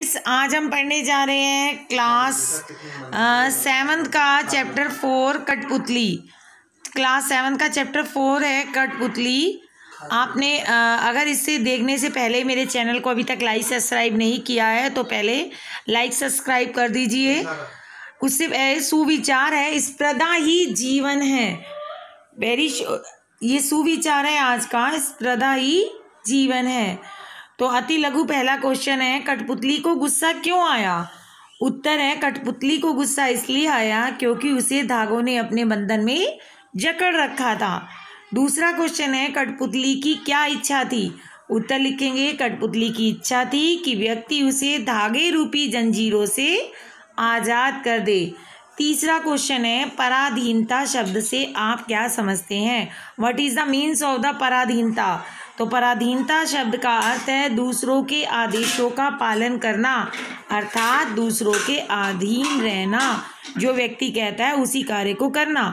आज हम पढ़ने जा रहे हैं क्लास 7th का चैप्टर 4 कठपुतली। क्लास 7 का चैप्टर 4 है कठपुतली। आपने अगर इसे देखने से पहले मेरे चैनल को अभी तक लाइक सब्सक्राइब नहीं किया है तो पहले लाइक सब्सक्राइब कर दीजिए। उससे सुविचार है, स्पर्धा ही जीवन है। ये सुविचार है आज का, स्पर्धा ही जीवन है। तो अति लघु पहला क्वेश्चन है, कठपुतली को गुस्सा क्यों आया? उत्तर है, कठपुतली को गुस्सा इसलिए आया क्योंकि उसे धागों ने अपने बंधन में जकड़ रखा था। दूसरा क्वेश्चन है, कठपुतली की क्या इच्छा थी? उत्तर लिखेंगे, कठपुतली की इच्छा थी कि व्यक्ति उसे धागे रूपी जंजीरों से आज़ाद कर दे। तीसरा क्वेश्चन है, पराधीनता शब्द से आप क्या समझते हैं? What is the means of the पराधीनता? तो पराधीनता शब्द का अर्थ है दूसरों के आदेशों का पालन करना, अर्थात दूसरों के अधीन रहना। जो व्यक्ति कहता है उसी कार्य को करना।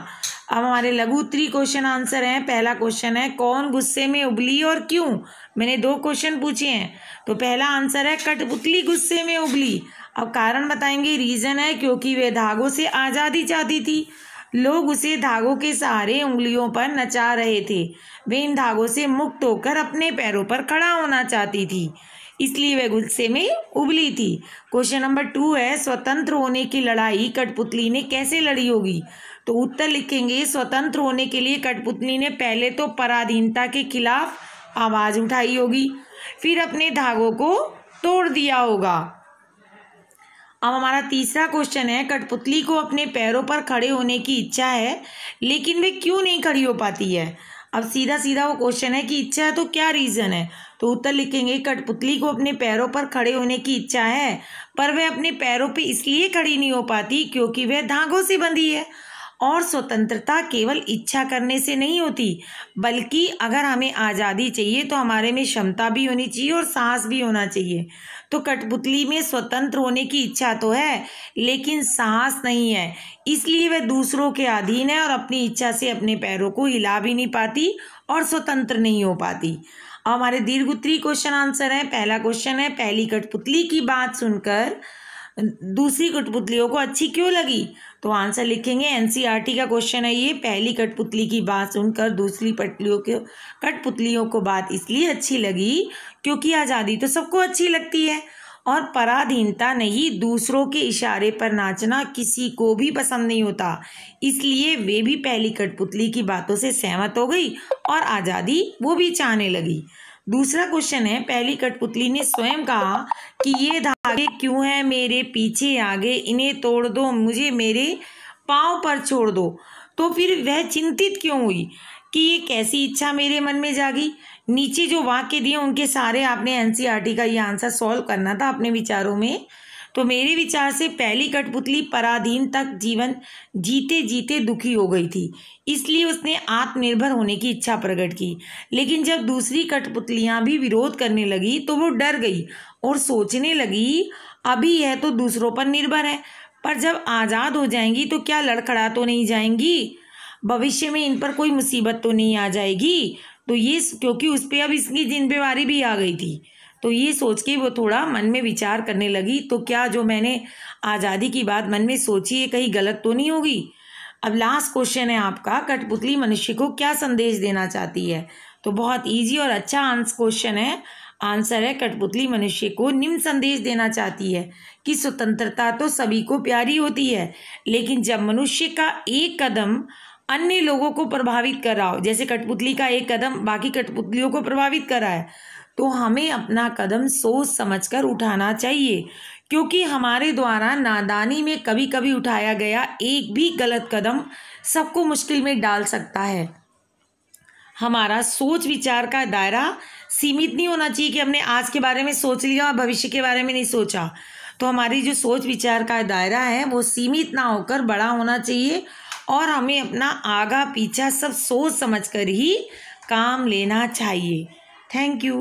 अब हमारे लघु उत्तरी क्वेश्चन आंसर है। पहला क्वेश्चन है, कौन गुस्से में उबली और क्यों? मैंने 2 क्वेश्चन पूछे हैं, तो पहला आंसर है कठपुतली गुस्से में उबली। अब कारण बताएंगे। रीजन है क्योंकि वे धागों से आज़ादी चाहती थी। लोग उसे धागों के सहारे उंगलियों पर नचा रहे थे। वे इन धागों से मुक्त होकर अपने पैरों पर खड़ा होना चाहती थी, इसलिए वे गुस्से में उबली थी। क्वेश्चन नंबर 2 है, स्वतंत्र होने की लड़ाई कठपुतली ने कैसे लड़ी होगी? तो उत्तर लिखेंगे, स्वतंत्र होने के लिए कठपुतली ने पहले तो पराधीनता के खिलाफ आवाज़ उठाई होगी, फिर अपने धागों को तोड़ दिया होगा। अब हमारा तीसरा क्वेश्चन है, कठपुतली को अपने पैरों पर खड़े होने की इच्छा है, लेकिन वे क्यों नहीं खड़ी हो पाती है? अब सीधा सीधा वो क्वेश्चन है कि इच्छा है तो क्या रीज़न है? तो उत्तर लिखेंगे, कठपुतली को अपने पैरों पर खड़े होने की इच्छा है, पर वह अपने पैरों पे इसलिए खड़ी नहीं हो पाती क्योंकि वह धागों से बंधी है। और स्वतंत्रता केवल इच्छा करने से नहीं होती, बल्कि अगर हमें आज़ादी चाहिए तो हमारे में क्षमता भी होनी चाहिए और साहस भी होना चाहिए। तो कठपुतली में स्वतंत्र होने की इच्छा तो है, लेकिन साहस नहीं है, इसलिए वह दूसरों के अधीन है और अपनी इच्छा से अपने पैरों को हिला भी नहीं पाती और स्वतंत्र नहीं हो पाती। अब हमारे दीर्घ उत्तरी क्वेश्चन आंसर है। पहला क्वेश्चन है, पहली कठपुतली की बात सुनकर दूसरी कठपुतलियों को अच्छी क्यों लगी? तो आंसर लिखेंगे, एनसीईआरटी का क्वेश्चन है ये। पहली कठपुतली की बात सुनकर दूसरी कठपुतलियों को बात इसलिए अच्छी लगी क्योंकि आज़ादी तो सबको अच्छी लगती है और पराधीनता नहीं, दूसरों के इशारे पर नाचना किसी को भी पसंद नहीं होता, इसलिए वे भी पहली कठपुतली की बातों से सहमत हो गई और आज़ादी वो भी चाहने लगी। दूसरा क्वेश्चन है, पहली कठपुतली ने स्वयं कहा कि ये धागे क्यों हैं मेरे पीछे आगे, इन्हें तोड़ दो, मुझे मेरे पाँव पर छोड़ दो। तो फिर वह चिंतित क्यों हुई कि ये कैसी इच्छा मेरे मन में जागी? नीचे जो वाक्य दिए उनके सारे आपने एनसीईआरटी का ये आंसर सॉल्व करना था अपने विचारों में। तो मेरे विचार से पहली कठपुतली पराधीन तक जीवन जीते जीते दुखी हो गई थी, इसलिए उसने आत्मनिर्भर होने की इच्छा प्रकट की। लेकिन जब दूसरी कठपुतलियां भी विरोध करने लगी तो वो डर गई और सोचने लगी, अभी यह तो दूसरों पर निर्भर है, पर जब आज़ाद हो जाएंगी तो क्या लड़खड़ा तो नहीं जाएंगी? भविष्य में इन पर कोई मुसीबत तो नहीं आ जाएगी? तो ये क्योंकि उस पर अब इसकी जिम्मेवारी भी आ गई थी, तो ये सोच के वो थोड़ा मन में विचार करने लगी, तो क्या जो मैंने आज़ादी की बात मन में सोची है कहीं गलत तो नहीं होगी? अब लास्ट क्वेश्चन है आपका, कठपुतली मनुष्य को क्या संदेश देना चाहती है? तो बहुत इजी और अच्छा क्वेश्चन है। आंसर है, कठपुतली मनुष्य को निम्न संदेश देना चाहती है कि स्वतंत्रता तो सभी को प्यारी होती है, लेकिन जब मनुष्य का एक कदम अन्य लोगों को प्रभावित कर रहा हो, जैसे कठपुतली का एक कदम बाकी कठपुतलियों को प्रभावित कर रहा है, तो हमें अपना कदम सोच समझकर उठाना चाहिए, क्योंकि हमारे द्वारा नादानी में कभी कभी उठाया गया एक भी गलत कदम सबको मुश्किल में डाल सकता है। हमारा सोच विचार का दायरा सीमित नहीं होना चाहिए कि हमने आज के बारे में सोच लिया और भविष्य के बारे में नहीं सोचा। तो हमारी जो सोच विचार का दायरा है वो सीमित ना होकर बड़ा होना चाहिए और हमें अपना आगा पीछा सब सोच समझकर ही काम लेना चाहिए। Thank you.